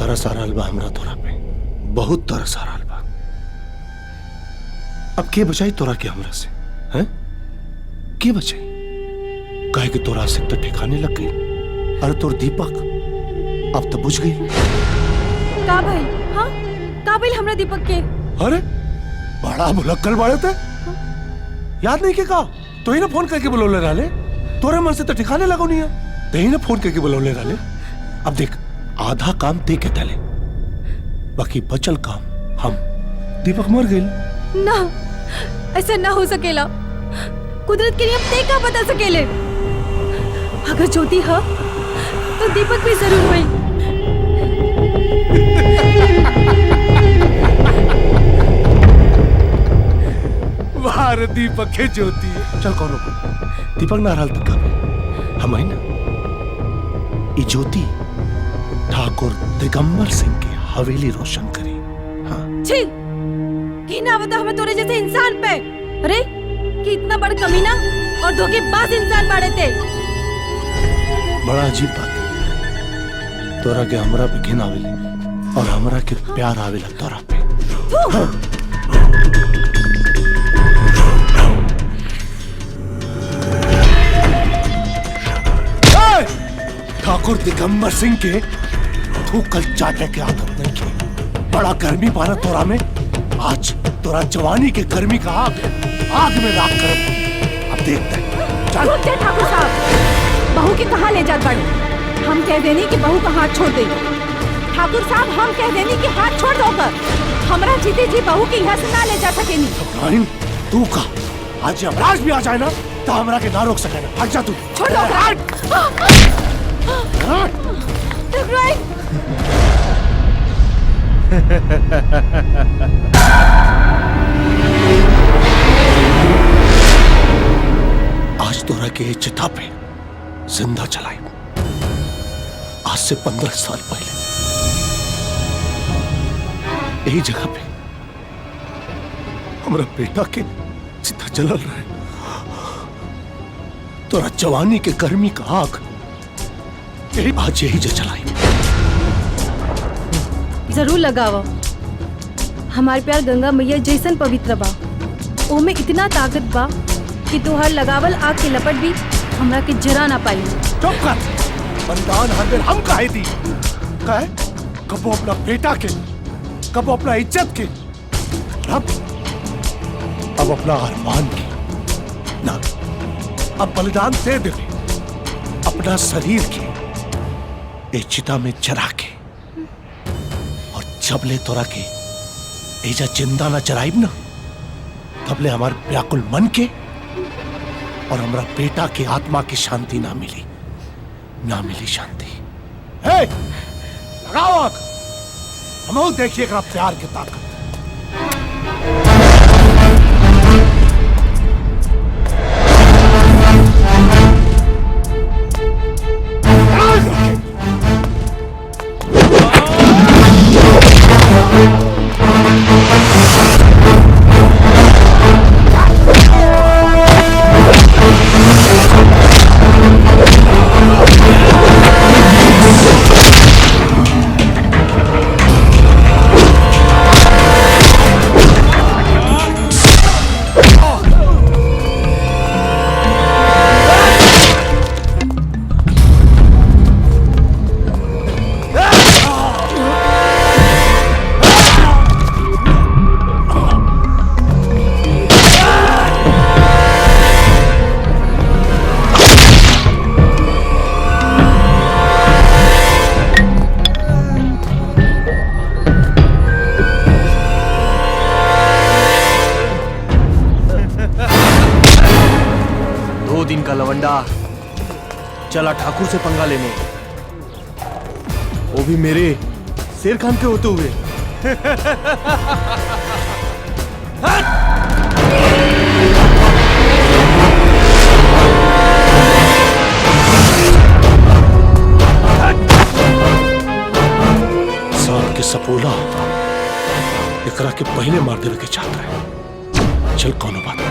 तरस आ रहल बा हमरा तोरा पे, बहुत तरस आ रहल बा। अब के बचाई तोरा के हमरा से? हैं? के बचाई? काहे कि तोरा से तो ठिकाने लग गई। अरे तोर दीपक अब तो बुझ गई। का भाई? हाँ, का भाई हमरा दीपक के? अरे बड़ा भुलक्कल बाड़े थे। याद नहीं के का? तो ही ना फोन करके बुलौले रहले। तोरे मन से तो ठिकाने लगो नहीं है, तो ही ना फोन करके बुलौले रहले। अब देख, आधा काम ते के तले, बाकी बचल काम हम। दीपक मर गई ना, ऐसा ना हो सकेला। कुदरत के नियम ते का बदल सकेले? अगर ज्योति है तो दीपक भी जरूर हुई। वाह दीपक के ज्योति। चल कौन दीपक ना रहल तक हम आई ना। ये ज्योति ठाकुर दिगंबर सिंह की हवेली रोशन करी। हाँ छी, की ना बता हमें तोरे जैसे इंसान पे। अरे कि इतना बड़ा कमीना और धोखेबाज इंसान बाड़े थे। बड़ा अजीब बात है। तोरा के हमरा पे घिन आवेले और हमरा के प्यार आवेला तोरा पे। ठाकुर दिगंबर सिंह के तू कल चाटे के आदत नहीं की। बड़ा गर्मी पाना तोरा में। आज तोरा जवानी के गर्मी का आग में राख कर। अब देखते हैं। चल ठाकुर साहब, बहू के कहाँ ले जात बाड़े? हम कह देनी कि बहू का हाथ छोड़ दे। ठाकुर साहब, हम कह देनी कि हाथ छोड़ दो कर। हमरा जीते जी बहू के यहाँ से ना ले जा सकेनी। तू का आज यमराज भी आ जाए ना तो हमरा के ना रोक सके ना। हट जा तू। छोड़ दो। आज तोरा के चिता पे जिंदा चलाई। आज से 15 साल पहले यही जगह पे हमारा बेटा के चिता जलल रहे। तोरा जवानी के गर्मी का आग आज यही जो चलाई। जरूर लगावा। हमार प्यार गंगा मैया जैसन पवित्र बा। ओमे इतना ताकत बा कि तोहर लगावल आग के लपट भी हमरा के जरा ना पाई। चुप कर। बलिदान हर दिन हम काहे दी? काहे? कबो अपना बेटा के, कबो अपना इज्जत के, अब अपना अरमान की ना। अब बलिदान दे दे अपना शरीर की ए चिता में चरा के। और जब ले तोरा के एजा जिंदा ना चराइब ना, तब ले हमारे व्याकुल मन के और हमारा बेटा की आत्मा की शांति ना मिली, ना मिली शांति। लगाओ आग। हम देखिए प्यार की ताकत। चला ठाकुर से पंगा लेने, वो भी मेरे शेर खान के होते हुए। सांप के सपोला एकरा के पहले मार देवे के चाहता है। चल कौनो बात नहीं।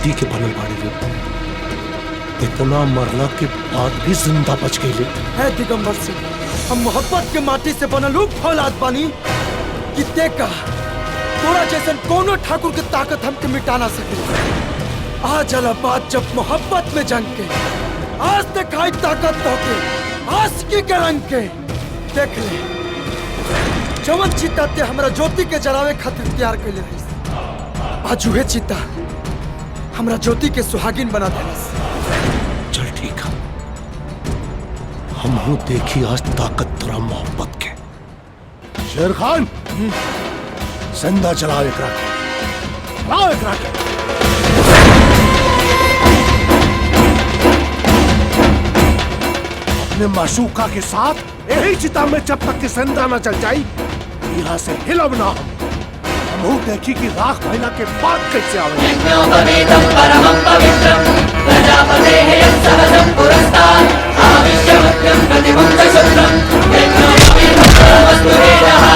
नदी के बनल बाड़े रे। इतना मरला के बाद भी जिंदा बच गई। है दिगंबर सिंह, हम मोहब्बत के माटी से बनल उ फौलाद बानी कि देखा तोरा जैसन कोनो ठाकुर के ताकत हमके मिटा ना सके। आज अला बात जब मोहब्बत में जंग के आज दिखाई ताकत तो के आशिकी के रंग के देख ले जवन चिता ते हमरा ज्योति के जलावे खातिर तैयार कैले रही। आज उहे चिता हमरा ज्योति के सुहागिन बना देलस। चल ठीक है, हम देखी आज ताकत तोरा मोहब्बत के। शेर खान जिंदा चलाओ एकरा के, चलाओ एकरा के। अपने माशूका के साथ यही चिता में जब तक कि जिंदा न चल जाई यहाँ से हिलब ना। हम देखी कि राख भइला के बाद कैसे आवे। यज्ञोपवीतं परमं पवित्रं प्रजापतेः यत्सहजं पुरस्तात् आविश्यमत्यं प्रतिमुञ्च शुक्रं यज्ञोपवीतं परमस्तु वेदः।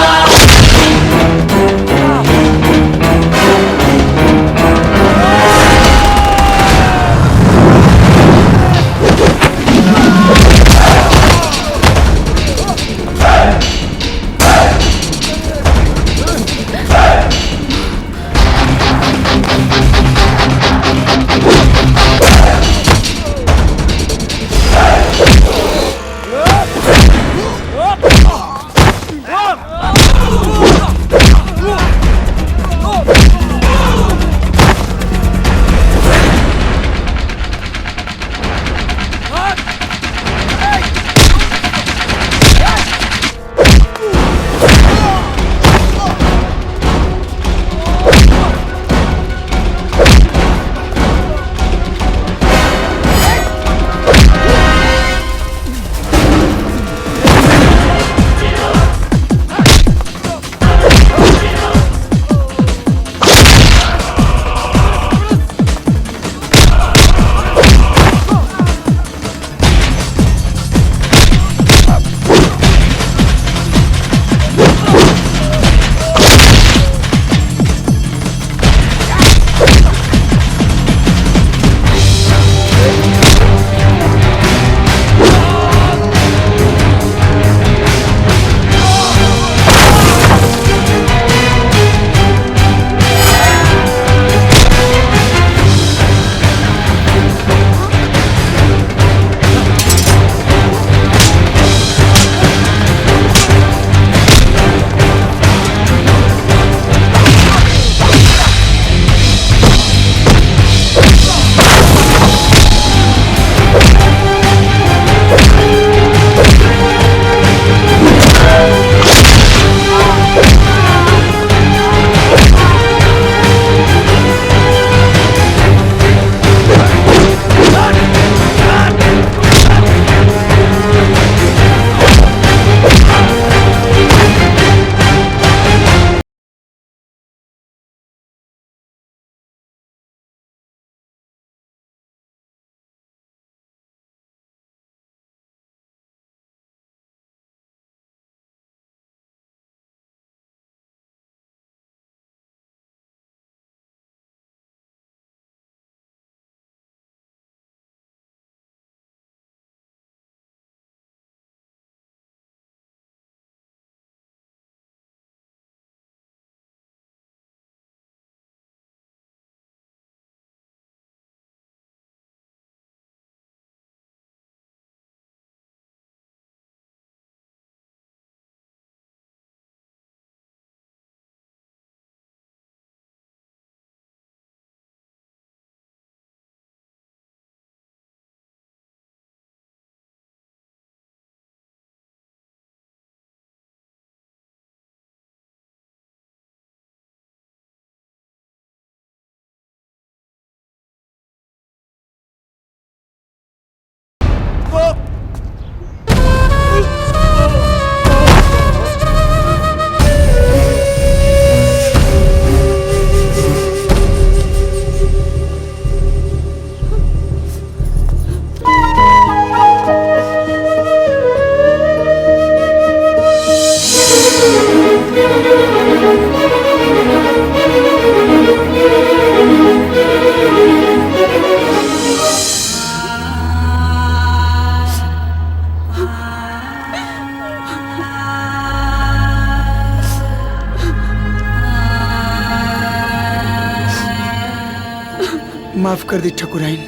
माफ कर दी ठकुराइन।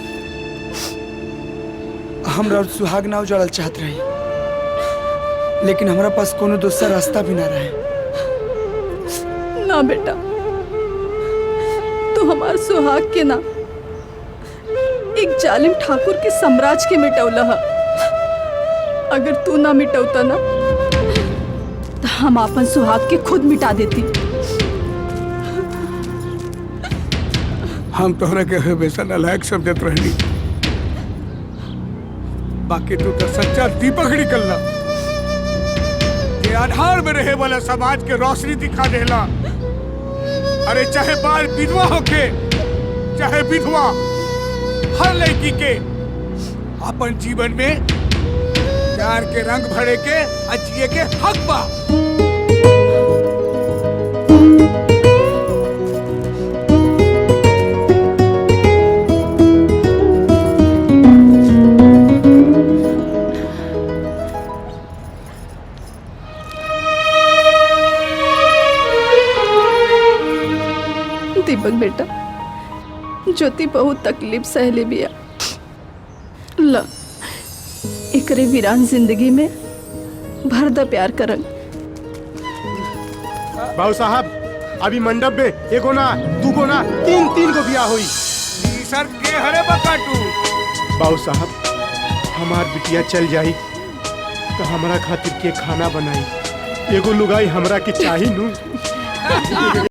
हमरा और सुहाग नाव जड़ल चाहत रही, लेकिन हमरा पास कोनो दूसरा रास्ता भी ना रहे। ना बेटा, तू हमार सुहाग के ना एक जालिम ठाकुर के साम्राज्य के मिटौला है। अगर तू ना मिटौता ना तो हम अपन सुहाग के खुद मिटा देती। हम तोहरा के हमेशा नालायक समझत रहनी, बाकी तू तो सच्चा दीपक निकलना। ये आधार में रहे वाला समाज के रोशनी दिखा देला। अरे चाहे बाल विधवा होके चाहे विधवा, हर लड़की के अपन जीवन में प्यार के रंग भरे के जिए के हक बा। दीपक बेटा, ज्योति बहुत तकलीफ सहले बिया। ला एकरे वीरान जिंदगी में भर द प्यार करंग। बाबू साहब, अभी मंडप में एगो ना दूगो ना तीन गो बिया हुई। सर के हरे बकाटू। बाबू साहब, हमार बिटिया चल जाई तो हमारा खातिर के खाना बनाई। एगो लुगाई हमरा के चाही नू।